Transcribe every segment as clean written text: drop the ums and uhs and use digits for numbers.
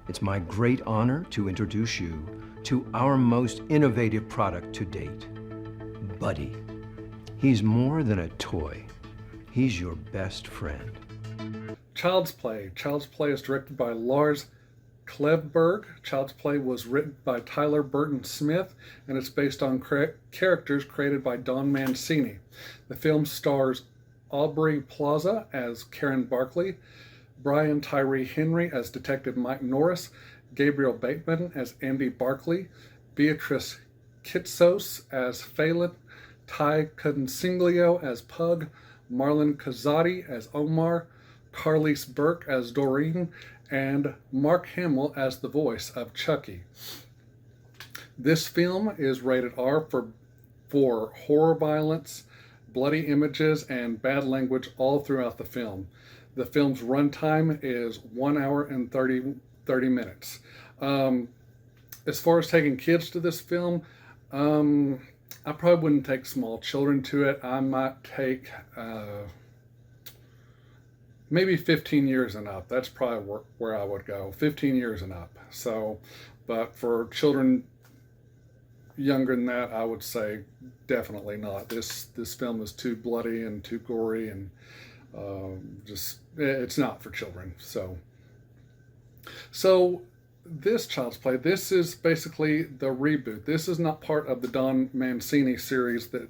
It's my great honor to introduce you to our most innovative product to date, Buddi. He's more than a toy. He's your best friend. Child's Play. Child's Play is directed by Lars Klevberg. Child's Play was written by Tyler Burton Smith, and it's based on characters created by Don Mancini. The film stars Aubrey Plaza as Karen Barkley, Brian Tyree Henry as Detective Mike Norris, Gabriel Bateman as Andy Barkley, Beatrice Kitsos as Phelan, Ty Consiglio as Pug, Marlon Kazadi as Omar, Carlise Burke as Doreen, and Mark Hamill as the voice of Chucky. This film is rated R for horror violence, bloody images, and bad language all throughout the film. The film's runtime is 1 hour and 30 minutes. As far as taking kids to this film, I probably wouldn't take small children to it. I might take maybe 15 years and up. That's probably where I would go, 15 years and up. So, but for children younger than that, I would say definitely not. This film is too bloody and too gory, and it's not for children. So this Child's Play, this is basically the reboot. This is not part of the Don Mancini series that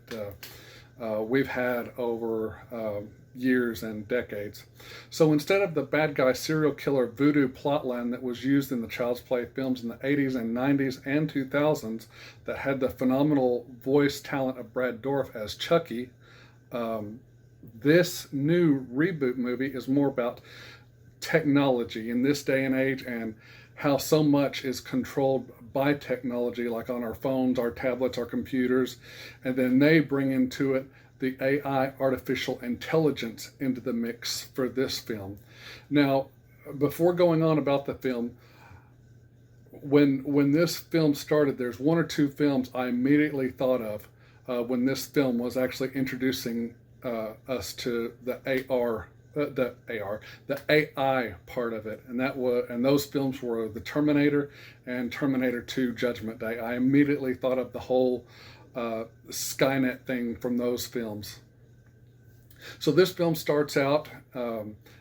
we've had over years and decades. So instead of the bad guy serial killer voodoo plotline that was used in the Child's Play films in the 80s and 90s and 2000s that had the phenomenal voice talent of Brad Dourif as Chucky, this new reboot movie is more about technology in this day and age, and how so much is controlled by technology, like on our phones, our tablets, our computers, and then they bring into it the AI, artificial intelligence, into the mix for this film. Now, before going on about the film, when this film started, there's one or two films I immediately thought of when this film was actually introducing us to the AI part of it, and those films were the Terminator and Terminator 2: Judgment Day. I immediately thought of the whole Skynet thing from those films. So this film starts out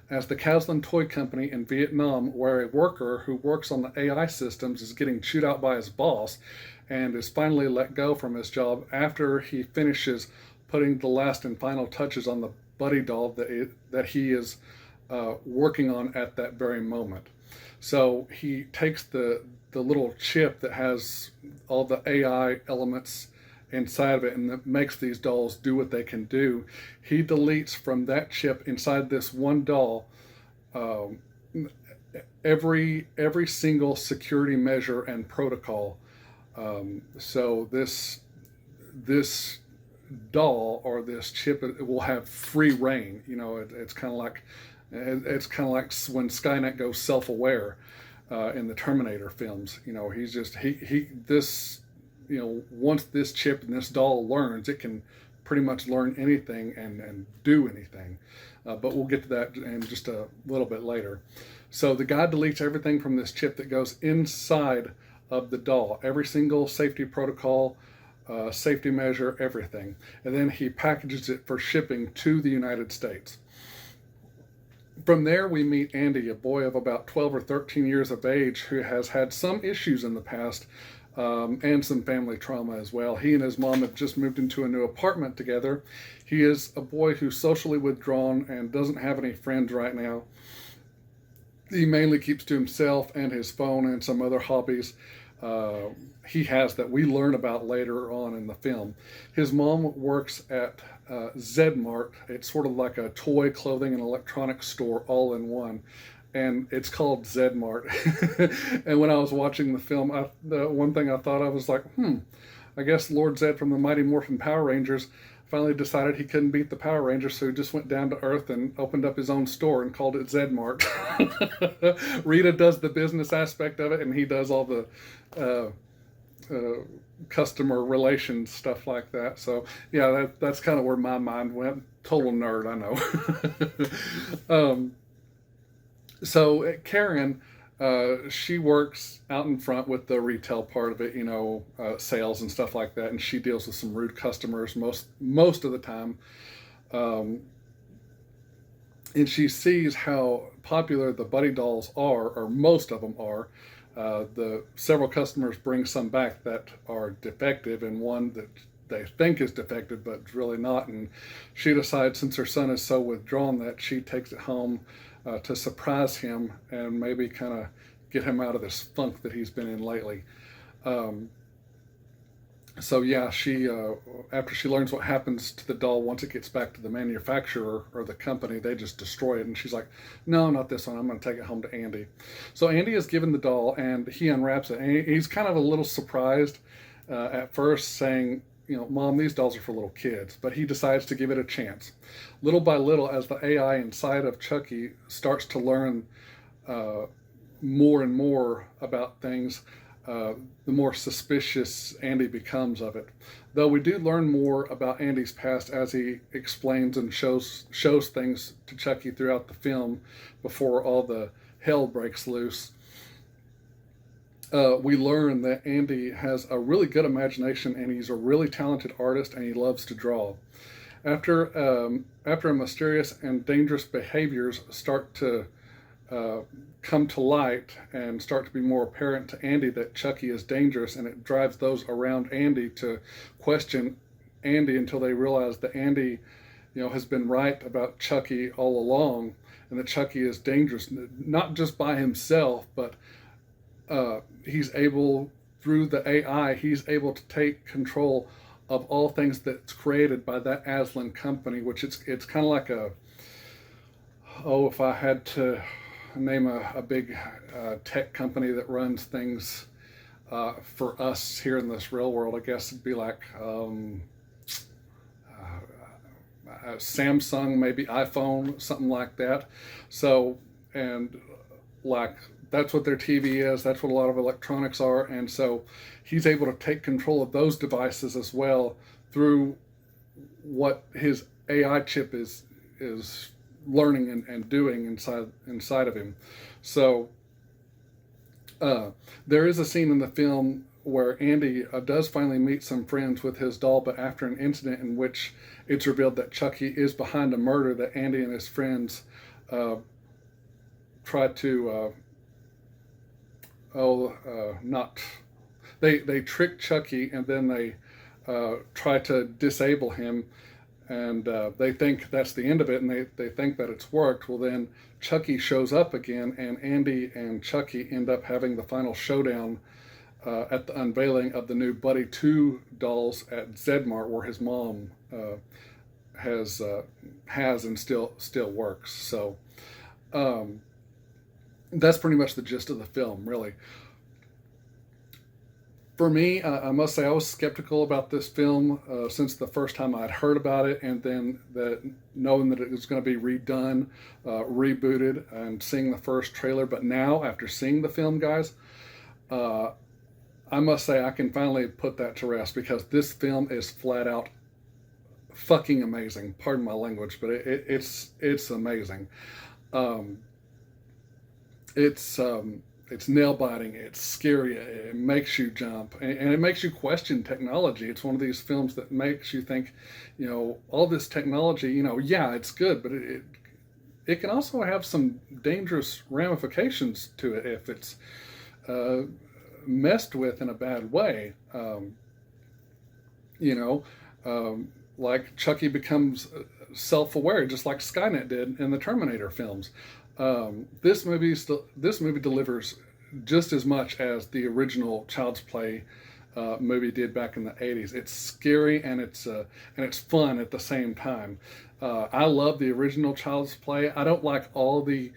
as the Kaslan Toy Company in Vietnam, where a worker who works on the AI systems is getting chewed out by his boss and is finally let go from his job after he finishes putting the last and final touches on the Buddi doll that he is working on at that very moment. So he takes the little chip that has all the AI elements inside of it and that makes these dolls do what they can do. He deletes from that chip inside this one doll every single security measure and protocol. So this doll or this chip, it will have free reign. You know, it's kind of like when Skynet goes self-aware in the Terminator films. You know, he's just this. You know, once this chip and this doll learns, it can pretty much learn anything and do anything. But we'll get to that in just a little bit later. So the guy deletes everything from this chip that goes inside of the doll, every single safety protocol, safety measure, everything. And then he packages it for shipping to the United States. From there, we meet Andy, a boy of about 12 or 13 years of age who has had some issues in the past, and some family trauma as well. He and his mom have just moved into a new apartment together. He is a boy who's socially withdrawn and doesn't have any friends right now. He mainly keeps to himself and his phone and some other hobbies he has that we learn about later on in the film. His mom works at Zmart. It's sort of like a toy, clothing, and electronics store all in one. And it's called Zmart. And when I was watching the film, the one thing I thought of was like, I guess Lord Zed from the Mighty Morphin Power Rangers finally decided he couldn't beat the Power Rangers, so he just went down to Earth and opened up his own store and called it Zmart. Rita does the business aspect of it, and he does all the customer relations stuff like that. So yeah, that's kind of where my mind went. Total nerd, I know. So Karen, she works out in front with the retail part of it, sales and stuff like that, and she deals with some rude customers most of the time. And she sees how popular the Buddi dolls are, or most of them are. The several customers bring some back that are defective, and one that they think is defective, but it's really not. And she decides, since her son is so withdrawn, that she takes it home to surprise him and maybe kind of get him out of this funk that he's been in lately. So yeah, she after she learns what happens to the doll once it gets back to the manufacturer or the company, they just destroy it. And she's like, "No, not this one. I'm going to take it home to Andy." So Andy is given the doll, and he unwraps it, and he's kind of a little surprised at first, saying, "Mom, these dolls are for little kids." But he decides to give it a chance. Little by little, as the AI inside of Chucky starts to learn more and more about things, the more suspicious Andy becomes of it. Though we do learn more about Andy's past as he explains and shows things to Chucky throughout the film before all the hell breaks loose. We learn that Andy has a really good imagination, and he's a really talented artist, and he loves to draw. After mysterious and dangerous behaviors start to come to light and start to be more apparent to Andy that Chucky is dangerous, and it drives those around Andy to question Andy until they realize that Andy, has been right about Chucky all along, and that Chucky is dangerous, not just by himself, but he's able, through the AI, he's able to take control of all things that's created by that Aslan company, which it's kind of like if I had to name a big tech company that runs things for us here in this real world, I guess it'd be like Samsung, maybe iPhone, something like that. So, and like, that's what their TV is, that's what a lot of electronics are, and so he's able to take control of those devices as well through what his AI chip is learning and doing inside of him. So there is a scene in the film where Andy does finally meet some friends with his doll, but after an incident in which it's revealed that Chucky is behind a murder that Andy and his friends try to they trick Chucky, and then they try to disable him, and they think that's the end of it, and they think that it's worked. Well, then Chucky shows up again, and Andy and Chucky end up having the final showdown at the unveiling of the new Buddi 2 dolls at Zedmart, where his mom has and still works. So that's pretty much the gist of the film, really. For me, I must say I was skeptical about this film since the first time I'd heard about it, and then knowing that it was going to be redone, rebooted, and seeing the first trailer. But now, after seeing the film, guys, I must say I can finally put that to rest, because this film is flat out fucking amazing. Pardon my language, but it's amazing. It's nail-biting, it's scary, it makes you jump, and it makes you question technology. It's one of these films that makes you think, all this technology, yeah, it's good, but it can also have some dangerous ramifications to it if it's messed with in a bad way. Like Chucky becomes self-aware, just like Skynet did in the Terminator films. This movie delivers just as much as the original Child's Play movie did back in the 80s. It's scary and it's fun at the same time. I love the original Child's Play. I don't like all the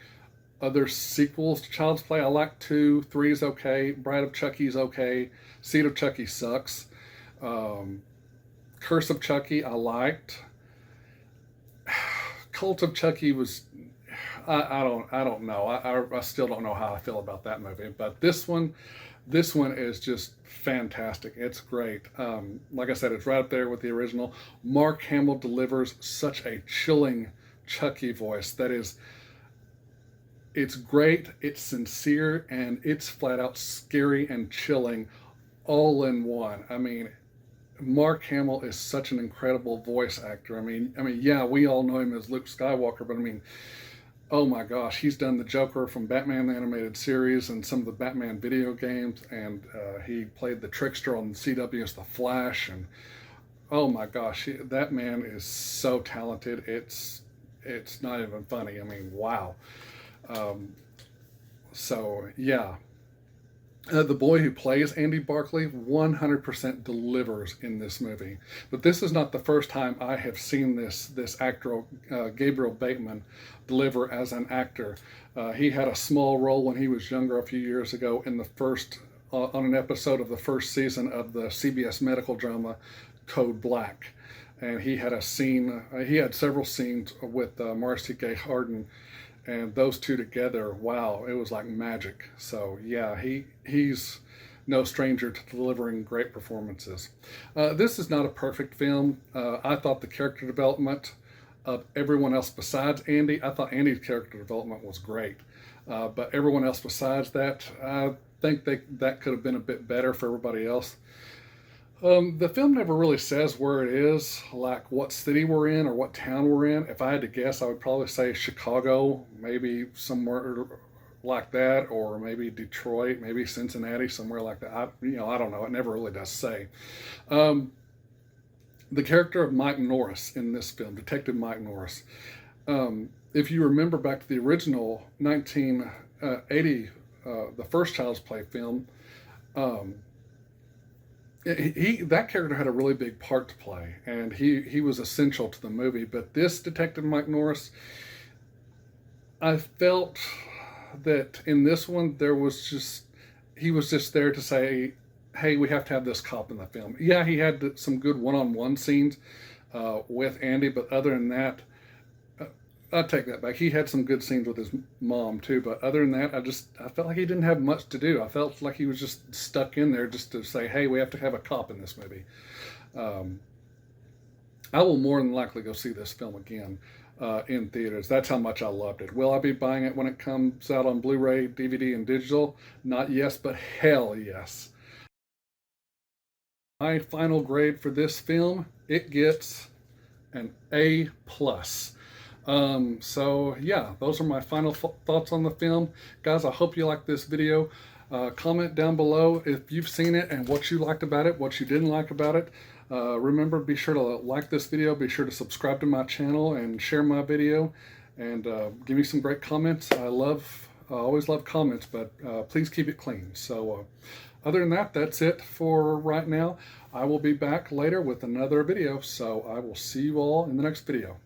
other sequels to Child's Play. I like 2, 3 is okay. Bride of Chucky's okay. Seed of Chucky sucks. Curse of Chucky I liked. Cult of Chucky was, I don't know. I still don't know how I feel about that movie. But this one is just fantastic. It's great. Like I said, it's right up there with the original. Mark Hamill delivers such a chilling Chucky voice that is it's great, it's sincere, and it's flat out scary and chilling all in one. I mean, Mark Hamill is such an incredible voice actor. Yeah, we all know him as Luke Skywalker, but I mean, oh my gosh, he's done the Joker from Batman the Animated Series and some of the Batman video games, and he played the Trickster on CW's The Flash, and oh my gosh, that man is so talented. It's not even funny. I mean, wow. So yeah, the boy who plays Andy Barclay 100% delivers in this movie. But this is not the first time I have seen this actor, Gabriel Bateman, deliver as an actor. He had a small role when he was younger a few years ago in the first, on an episode of the first season of the CBS medical drama Code Black. And he had a scene, he had several scenes with Marcy Gay Harden, and those two together, wow, it was like magic. So yeah, he's no stranger to delivering great performances. This is not a perfect film. I thought the character development of everyone else besides Andy, I thought Andy's character development was great. But everyone else besides that, I think that could have been a bit better for everybody else. The film never really says where it is, like what city we're in or what town we're in. If I had to guess, I would probably say Chicago, maybe somewhere like that, or maybe Detroit, maybe Cincinnati, somewhere like that. I don't know. It never really does say. The character of Mike Norris in this film, Detective Mike Norris, if you remember back to the original 1980, the first Child's Play film, that character had a really big part to play, and he was essential to the movie. But this Detective Mike Norris, I felt that in this one he was just there to say, hey, we have to have this cop in the film. Yeah, he had some good one-on-one scenes with Andy, but other than that, I take that back. He had some good scenes with his mom too, but other than that, I felt like he didn't have much to do. I felt like he was just stuck in there just to say, hey, we have to have a cop in this movie. I will more than likely go see this film again in theaters. That's how much I loved it. Will I be buying it when it comes out on Blu-ray, DVD, and digital? Not yes, but hell yes. My final grade for this film, it gets an A+. So yeah, those are my final thoughts on the film. Guys, I hope you liked this video. Comment down below if you've seen it and what you liked about it, what you didn't like about it. Remember, be sure to like this video, be sure to subscribe to my channel and share my video, and give me some great comments. I always love comments, but please keep it clean. So other than that, that's it for right now. I will be back later with another video, so I will see you all in the next video.